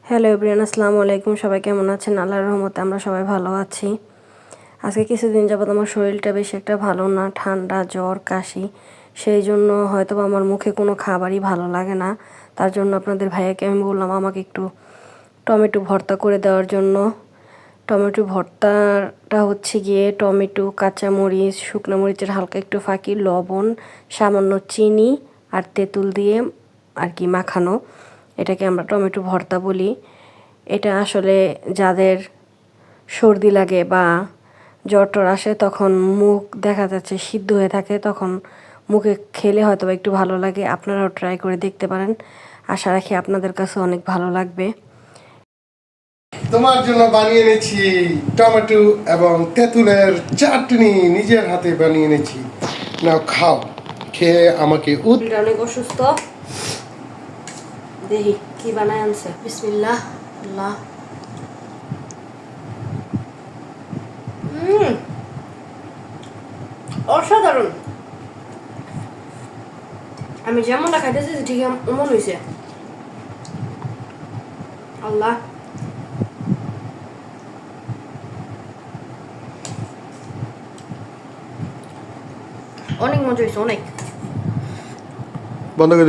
Hello everyone, আসসালামু আলাইকুম। সবাই কেমন আছেন? আল্লাহর রহমতে আমরা সবাই ভালো আছি। আজকে কিছুদিন যাবত আমার শরীরটা বেশি একটা ভালো না, ঠান্ডা, জ্বর, কাশি। সেই জন্য হয়তো আমার মুখে কোনো খাবারই ভালো লাগে না। তার জন্য আপনাদের ভাইয়াকে আমি বললাম আমাকে একটু টমেটো ভর্তা করে দেওয়ার জন্য। টমেটো ভর্তাটা হচ্ছে গিয়ে টমেটো, কাঁচামরিচ, শুকনো মরিচের হালকা একটু ফাঁকি, লবণ, সামান্য চিনি আর তেঁতুল দিয়ে আর কি মাখানো। এটাকে আমরা টমেটো ভর্তা বলি। এটা আসলে যাদের সর্দি লাগে বা জ্বর টর আসে তখন মুখ দেখা যাচ্ছে সিদ্ধ হয়ে থাকে, তখন মুখে খেলে হয়তো একটু ভালো লাগে। আপনারাও ট্রাই করে দেখতে পারেন। আশা রাখি আপনাদের কাছে অনেক ভালো লাগবে। তোমার জন্য বানিয়ে এনেছি টমেটো এবং তেঁতুলের চাটনি, নিজের হাতে বানিয়ে এনেছি। নাও খাও, খেয়ে আমাকে অনেক অসুস্থ, দেখি কি বানায় আনছে। বিসমিল্লাহ। আল্লাহ। অসাধারণ। আমি যেমনটা খাইতেছি ঠিক এমন হয়েছে। আল্লাহ, অনেক মজা হয়েছে, অনেক। বন্ধ করে